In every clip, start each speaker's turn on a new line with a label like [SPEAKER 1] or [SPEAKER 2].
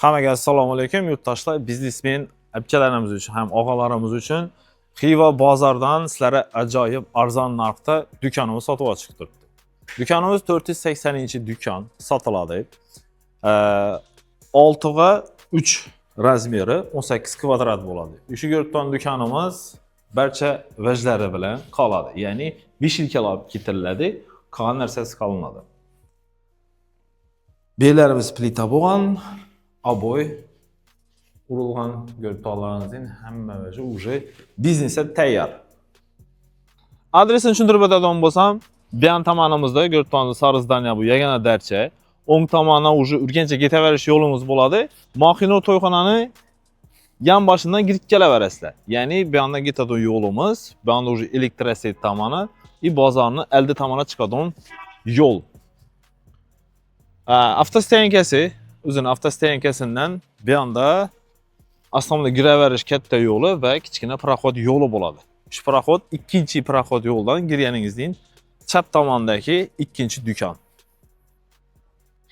[SPEAKER 1] Hammaga assalomu alaykum yurtdoshlar. Biznesmen akalarimiz uchun ham og'alarimiz uchun Xiva bozordan sizlarga ajoyib arzon narxda do'konimiz sotib ochib turibdi. Do'konimiz 480-do'kon sotiladi. 6 ga 3 razmeri 18 kvadrat bo'ladi. O'sha yurtdan do'konimiz barcha vajlari bilan qoladi. Ya'ni 5 yilga olib ketiriladi, qolgan narsasi qolinadi. Bellarimiz plita bo'lgan, aboy urilgan görüntülerimizin hamma vaji уже biznesga tayyor. Adresini tushuntirib o'tadigan bo'lsam, Biyan tomonimizda Görtvanlı Sarızdanya bu yagona darcha. O'ng tomondan уже Urganchga ketaverish yo'limiz bo'ladi. Moxino to'yxonani yan boshidan kirib kelaverasizlar. Ya'ni bu yoqdan ketadigan yo'limiz, bu yoqda уже elektroset tomoni, bozorni oldi tomoniga chiqadigan yo'l. Avtostoyankasi, o'zini avtostoyankasidan bu yoqda aslida giraverish katta yo'li va kichkina proxod yo'li bo'ladi. Shu proxod ikkinchi proxod yo'ldan kirganingizdan chap tomondagi ikkinchi do'kon.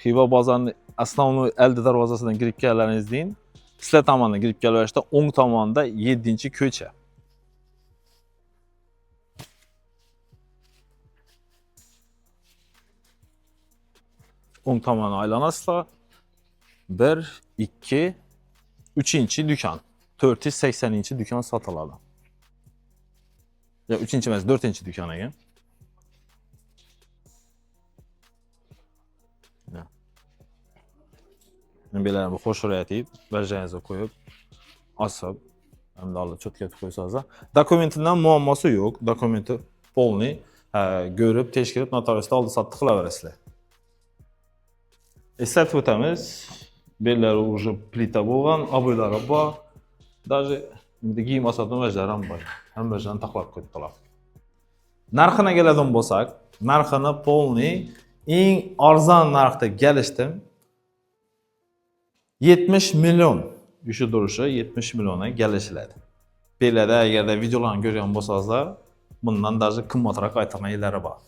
[SPEAKER 1] Xiva bozorining asosiy oldi darvozasidan kirib kelganingizdan sizlar tomondan kirib kelishda o'ng tomonda 7-ko'cha. O'ng tomonni aylanasizlar. 1, 2, 3-do'kon. 480-do'kon sotiladi. Ya 3-chi emas, 4-do'kon ekan. Men belarni xo'sh o'raytib, bajangizga qo'yib, osib, hamda olib cho'tkatib qo'ysangiz, dokumentidan muammosi yo'q. Dokumenti polniy, ko'rib, tekshirib, notariusda oldi sotdi qilaverasizlar. Eslatib o'tamiz. Bellari уже plita bo'lgan, aboylari bor. Даже kiyim osadigan vajlar ham bor. Hammasini taxlab qo'yibdilar. Narxini keladigan bo'lsak, narxini polniy eng arzon narxda kelishdim. 70 million. O'sha durishi 70 millionga kelishiladi. Bellarda agarda videolarni ko'rgan bo'lsangizlar, bundan даже qimmatroq aytmaylarga bor.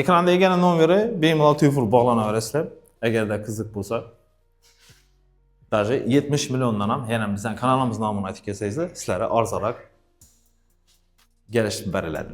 [SPEAKER 1] Ekranda egana nomeri bemalol telefon bog'lanaverasizlar. Agarda qiziq bo'lsa, даже 70 milliondan ham yana bizning kanalimiz nomini aytib kelsangizlar, sizlarga arzonroq kelishib beriladi.